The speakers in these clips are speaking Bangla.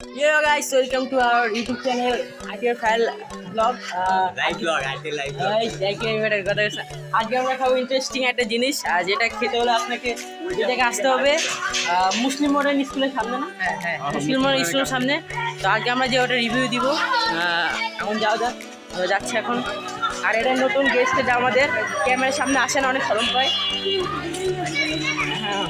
Hello guys, welcome to our YouTube channel ITR File Vlog. আজকে আমরা খাবো ইন্টারেস্টিং একটা জিনিস, যেটা খেতে হলে আপনাকে ওই জায়গায় আসতে হবে মুসলিম মডার্ন স্কুলের সামনে না? মুসলিম মডার্ন স্কুলের সামনে। তো আজকে আমরা যে ওটা রিভিউ দিব, এখন যাওয়া যাক, আমরা যাচ্ছি এখন। আর এটা নতুন গেস্ট, এটা আমাদের ক্যামেরার সামনে আসে না, অনেক শরম পায়। হ্যাঁ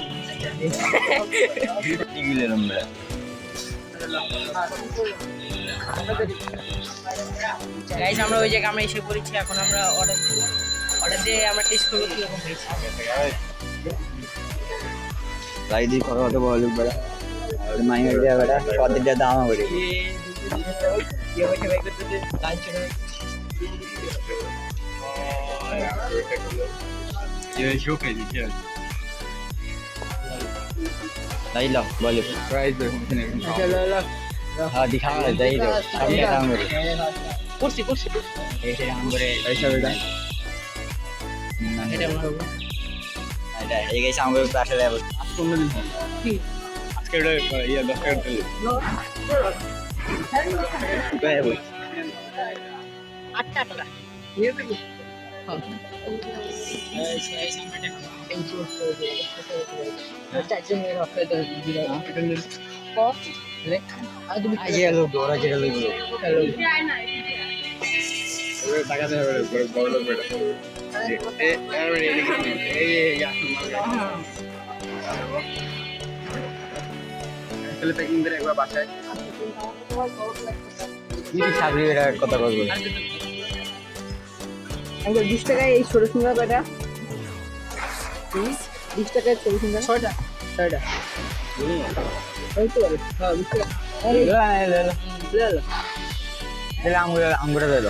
গাইস, আমরা ওই জায়গায় আমরা এসে পড়েছি। এখন আমরা অর্ডার দিয়ে আমরা টেস্ট করবো কীরকম হয়েছে। লাইদি কথা কথা বলে বড় মাইনে দেয়া বড় পদের দাম বড় ये शो के लिए लाई लो बोले प्राइस चलो लो हां दिखा दे दो सामने काम करे कुर्सी ऐसे काम करे ऐसा बेटा এটা মারবো। এটা এই গাইস আমাদের পাশে যাবো কি আজকে এটা ইয়া 10 টাকা দিলে কয় বল 8 টাকা নিয়ে দেব। কথা বলবো 20 টাকায় এই ছোট সিঙ্গারা কয়টা? 20 টাকায় ছোট সিঙ্গারা 6টা। ওই তো হ্যাঁ 20 টাকা। আঙ্গুরা দিল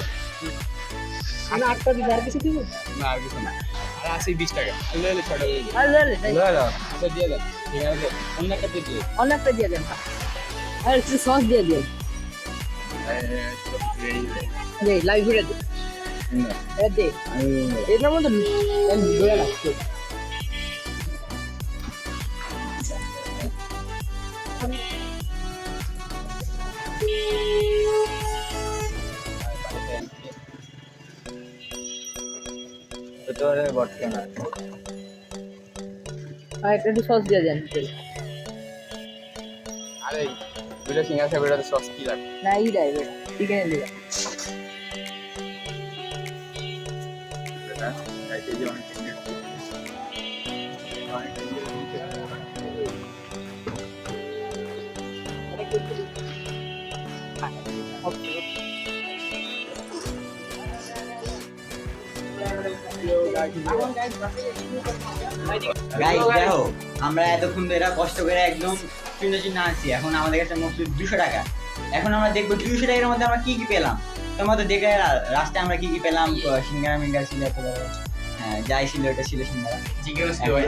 আমি 8টা দিই, আর কিছু দিব না আর কিছু না আর আছে 20 টাকা লে লে ছড়া লে আর লে তো দিয়ে দাও ঠিক আছে অন্যটা দিয়ে দিও অনেকটা দিয়ে দেন। আর একটু সস দিয়ে দিন। এই লাইভ ভিডিও দে দে এটার মধ্যে ভিডিও লাগছে। তো তোরে বটকে না আর একটু সস দিয়ে দেন। আরে দুটো সিঙ্গার খাবে এটা সস কি লাগে না এই দেয় চিকেন দিয়ে। এটা খাইতে দিও না গাইস দেখো আমরা এতক্ষণ ধরে কষ্ট করে একদম চিহ্ন আনছি, এখন আমাদের কাছে মাত্র 200 টাকা। এখন আমরা দেখবো 200 টাকার মধ্যে আমরা কি কি পেলাম। তোমার তো দেখে রাস্তায় আমরা কি কি পেলাম, সিঙ্গারা মিঙ্গারা ছিল, হ্যাঁ যাই ছিল ওটা ছিল সিঙ্গারা,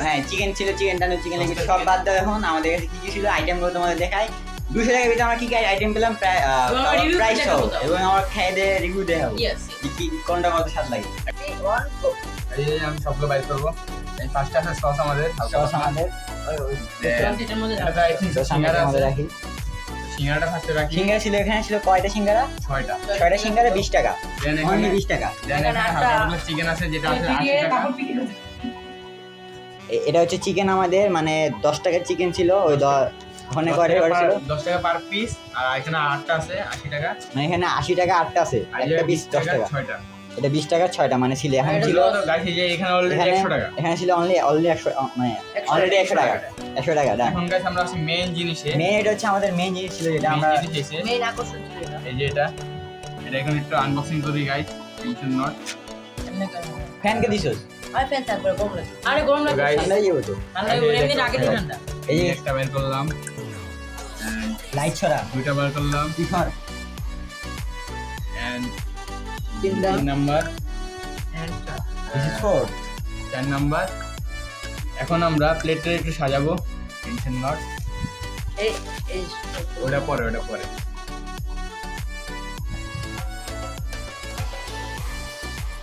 হ্যাঁ চিকেন ছিল, চিকেন টানো চিকেন লেগ সব বাদ দাও। এখন আমাদের কাছে কি কি ছিল আইটেমগুলো তোমাদের দেখাই। 200 টাকার ভিতরে আমরা কি কি আইটেম পেলাম প্রাইস সহ, এবং আমরা খেয়ে দিয়ে রিভিউ দেখাবো কি কোনটা কত স্বাদ লাগে। এই আমি সবগুলো বাইর করবো। এই ফার্স্ট আছে সস আমাদের সস আমাদের এটার মধ্যে সিঙ্গারা আমাদের রাখি। সিঙ্গারাটা ফার্স্টে রাখি। সিঙ্গারা ছিল এখানে ছিল কয়টা সিঙ্গারা? 6টা। 6টা সিঙ্গারা 20 টাকা, দেন অনলি এখানে 20 টাকা। দেন এখানে হালকা চিকেন আছে যেটা আছে 80 টাকা। এটা হচ্ছে চিকেন আমাদের, মানে 10 টাকার চিকেন ছিল, ওই ওখানে কয়টা ছিল 10 টাকা পার পিস। আর এখানে 8টা আছে 80 টাকা। মানে এখানে 80 টাকা 8টা আছে, আর একটা পিস 10 টাকা। 6টা। এটা 20 টাকা 6টা মানে ছিল। এখন ছিল গাইস এই যে এখানে অলরেডি 100 টাকা। এখানে ছিল অনলি 100, মানে অলরেডি 100 টাকা 100 টাকা। এখন গাইস আমরা আসি মেইন জিনিসে। মেইন এটা হচ্ছে আমাদের মেইন জিনিস ছিল, যেটা আমরা মেইন আকর্ষণ ছিল এটা। এই যে এটা এখন একটু আনবক্সিং করি গাইস, টেনশন নট। ফ্যানকে দিছস আর ফ্যান থাকবে গরম লাগে। আরে গরম লাগে Guys, ঠান্ডা ইয়ে হতো। ঠান্ডা লাগে এমনি আগে দিন ঠান্ডা। এই এই যে একটা বের করলাম, লাইট ছড়া দুইটা বের করলাম, বিফার এন্ড তিনটা 3 number, this is for 4 number. এখন আমরা প্লেটটা একটু সাজাবো, টেনশন নট। এই এই ওটা পরে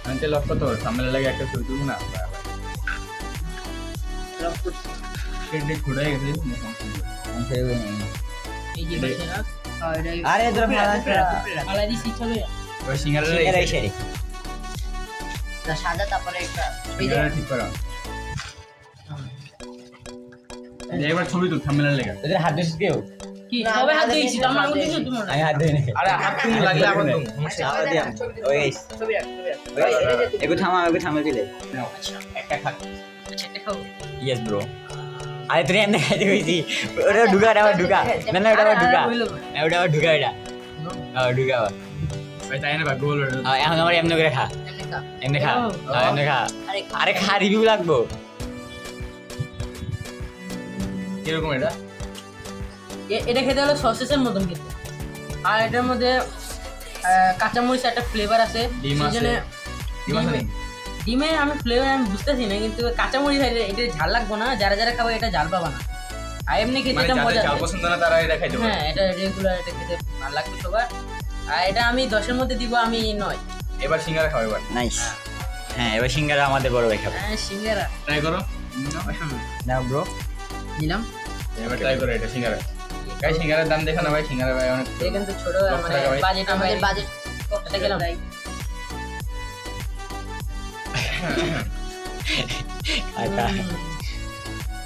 আমি তো লক্ষ্য তোর সামনে লাগে একটা ছবি তুলবো না, ঘুরে গেছে এই যে বসে রাখ আরে তোরা পালাই দিছি চলে ওই সিঙ্গারা এসে সাদা তারপরে একটা সিঙ্গারা ঠিক করো এবার ছবি তো থাম্বনেল লেখা তোদের হাত ধরে কেউ কি সবাই হাত দিয়েছি তো আমার আঙুল দিছো তোমার আমি হাত ধরে আরে হাত তুমি লাগলে আবার তুমি ওই ছবি রাখ একটু থামা দিলে একটা খা আচ্ছা এটা খাও ইয়েস ব্রো আরে তুই এমনি খাইতে কইছি ওটা ঢুকা না ওটা আবার ঢুকা ওটা আবার ঢুকা এটা ঢুকা আবার ভাই তাই না ভাগ্য বলবে এখন আমার এমনি করে খা এমনি খা এমনি খা আরে খা রিভিউ লাগবো কিরকম এটা এটা খেতে হলো সসেসের মতন খেতে আর এটার মধ্যে কাঁচামরিচ একটা ফ্লেভার আছে ডিম আছে। সেজন্য কি মাছ নেই ডিমে আমি ফ্লেভার আমি বুঝতেছি না কিন্তু কাঁচামরিচ এটা ঝাল লাগবে না যারা যারা খাবে এটা ঝাল পাবা না আর এমনি খেতে মানে এটা যাদের মজা চাল পছন্দ না তারা এটা খাইতে পারে হ্যাঁ এটা রেগুলার এটা খেতে ভালো লাগবে সবার আর এটা আমি 10-এর মধ্যে দিব আমি 9 এবার সিঙ্গারা খাও এবার নাইস হ্যাঁ এবার সিঙ্গারা আমাদের বড় ভাই খাবে হ্যাঁ সিঙ্গারা ট্রাই করো না ব্রো দিলাম এবার ট্রাই করো এটা সিঙ্গারা গাই সিঙ্গারার দাম দেখো না ভাই সিঙ্গারা ভাই অনেক এখান তো ছোট দশ মানে টাকা ভাই। বাজেট আমাদের বাজেট এটা গেলাম আচ্ছা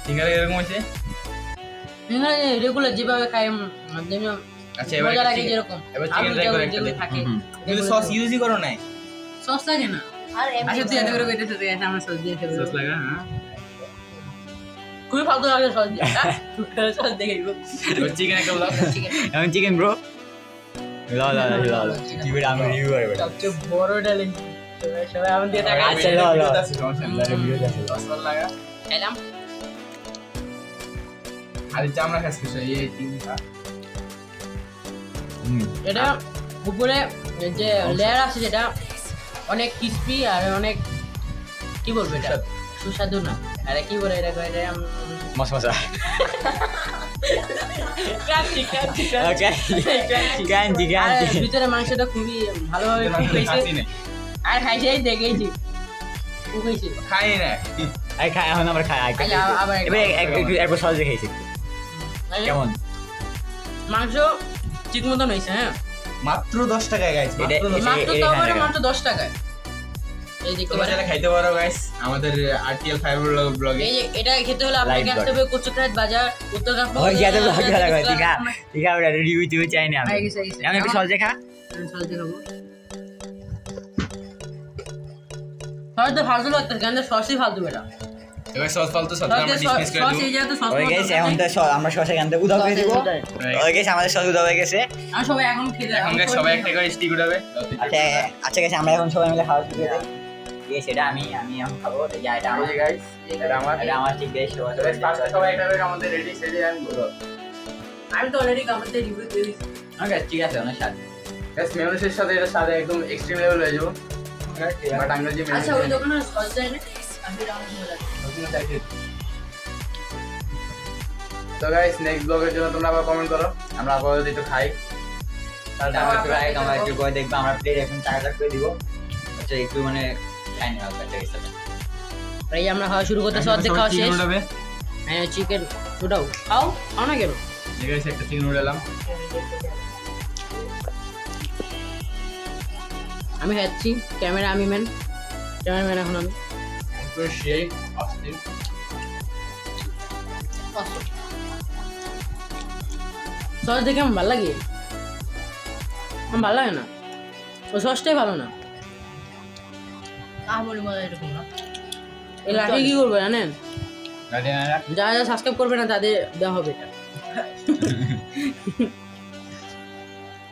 সিঙ্গারা এরকম আছে রেগুলার যেভাবে খাই আচ্ছা এবার মজা লাগে যেরকম এবার আলু চিকেন ট্রাই করে যেগুলো একটা থাকে কিন্তু সস ইউজই করো নাই সস লাগে না আর আচ্ছা তুই এত করে কইতেছিস তুই এসে আমার সস দিয়ে খেতে সস লাগা হ্যাঁ খুবই ফালতু লাগে সস দিয়ে সস দেখে দিব এবার চিকেন একটা বলো এখন চিকেন ব্রো ল আমি রিভিউ করে বেটা সবচেয়ে বড় ডালিং সবাই আমার দিয়ে থাকে আচ্ছা, ল, ল। সস লাগা খেলাম আর চামড়া খাস কিছু এই তিনটা এটা উপরে যে লেয়ার আছে যেটা অনেক ক্রিস্পি আর অনেক কি বলবো এটা সুস্বাদু না আরে কি বলে এটা মশা ক্রাঞ্চি ক্রাঞ্চি ওকে গাঞ্জি গাঞ্জি ভিতরে মাংসটা খুবই ভালোভাবে কুক হয়েছে খাসি নেই আর খাইছেই দেখেছি কুক হয়েছে খাই না আই খাই এখন আমরা খাই আবার এবার একবার সহজ দেখাইছি কেমন মাংস ঠিক মতন হয়েছে হ্যাঁ মাত্র 10 টাকায় গাইস এটা- মাত্র এটা তাও এখানে মাত্র 10 টাকায় এই দেখতে তোমরা পারেন যারা খাইতে পারো গাইস আমাদের আরটিএল ফাইবার ব্লগে এই যে এটা খেতে হলে আপনাকে Live আসতে হবে কচুরহাট বাজার উত্তরগ্রাম ওই যাতে ব্লগ করা হয় ঠিক আছে ঠিক আছে রিভিউ টিভিউ চাই না আমি আই গেছে আমি একটু সহজ দেখা সস দেখাবো সস তো ফালতু লাগতে কেন সসই ফালতু বেটা এবার সস ফালতু সস সস আমরা ডিসমিস করে সস দেব এই জায়গাতে সস হয়ে গেছে এখন তো আমরা সস এখান থেকে উদাও করে দিব হয়ে গেছে আমাদের সস উদাও হয়ে গেছে আর সবাই এখন খেতে এখন গাইস সবাই একটা করে স্টিক উঠাবে আচ্ছা আচ্ছা গেছে আমরা এখন সবাই মিলে খাওয়া শুরু করে দিই এই সেটা আমি এখন খাবো এই যে এটা আমার গাইস এটা আমার ঠিক বেশ সবাই একটা করে আমাদের রেডি সেডি আমি বলবো আমি তো অলরেডি কামাতে রিভিউ দিয়ে দিয়েছি ওকে ঠিক আছে অনেক স্বাদ গাইস মেয়োনিজের সাথে এটা সাথে একদম এক্সট্রিম লেভেল হয়ে যাবে বাট আমরা যে আচ্ছা ওই দোকানে সস দেয় না আমি রাউন্ড করে তো গাইস নেক্সট ব্লগের জন্য তোমরা আবার কমেন্ট করো আমরা আপাতত একটু খাই তাহলে আমরা একটু করে দেখবো আমরা প্লেট এখন টাকা করে দিব আচ্ছা একটু মানে খাই না হালকা টেস্ট আছে এই আমরা খাওয়া শুরু করতে অর্ধেক খাওয়া শেষ উঠাবে হ্যাঁ চিকেন ওটাও খাও খাও না কেন গাইস একটা চিকেন উঠালাম আমি খাচ্ছি ক্যামেরা আমি ম্যান ক্যামেরাম্যান এখন আমি পুরো সেই অস্থির সস দেখে আমার ভালো লাগে আমার ভালো লাগে না ও সসটাই ভালো না আমার মজা এরকম না এই লাঠি কি করবে জানেন গাড়ি না রাখ যারা যারা সাবস্ক্রাইব করবে না তাদের দেওয়া হবে এটা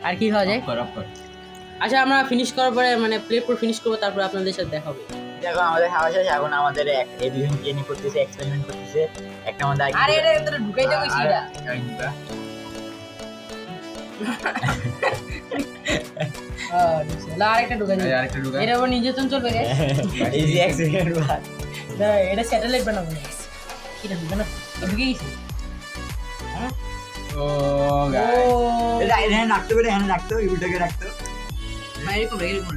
আর কি খাওয়া যায় কর আচ্ছা আমরা ফিনিশ করার পরে মানে প্লেট পুরো ফিনিশ করবো তারপর আপনাদের সাথে দেখা হবে দেখো আমাদের খাওয়া শেষ এখন আমাদের এই দুজন কি নিয়ে করতেছে এক্সপেরিমেন্ট করতেছে একটা আমাদের আরে এটা তোরা ঢুকাইতে কইছি এটা আরেকটা ঢুকাই দিই আরেকটা ঢুকা এটা আবার নির্যাতন চলবে রে ইজি এক্সপেরিমেন্ট বাদ না এটা স্যাটেলাইট বানাবো না এটা ঢুকে না ঢুকে গেছি ও গাইস এটা এখানে রাখতে পারে এখানে রাখতে ইউটাকে রাখতে এরকম এরকম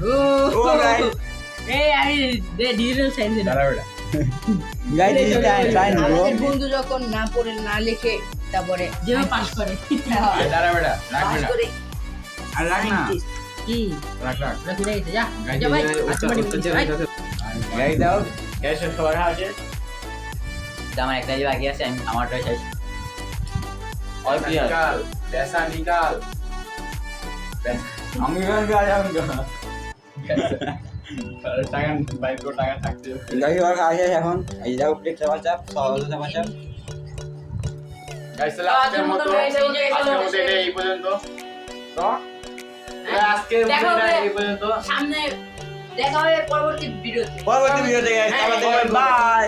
ও গাইস এই আমি ডিজিটাল সাইন দিলাম দাঁড়া বেটা গাইস ট্রাই নো আমাদের বন্ধু যখন না পড়ে না লিখে তারপরে যেভাবে পাস করে দাঁড়া বেটা রাখ পাস বেটা করে আর রাখ না কি রাখ রাখ ওরা ফিরে গেছে যা গাইজ যা ভাই গাড়ি দাও গ্যাস সবার হাতে তো আমার একটা যে বাকি আছে আমি আমারটা শেষ অল ক্লিয়ার নিকাল पैसा निकाल আমি গাড়ি আমি টাকা বাইক করে টাকা থাকতে গাড়ি ওর কাজ আছে এখন এই যাও প্লেট চাপা চাপ সহজ চাপা চাপ গাইস তাহলে আজকের মতো এটা এই পর্যন্ত তো আজকের দেখা মতো হবে। এই পর্যন্ত সামনে দেখা হবে পরবর্তী ভিডিওতে পরবর্তী ভিডিওতে গাইস হ্যাঁ, বাই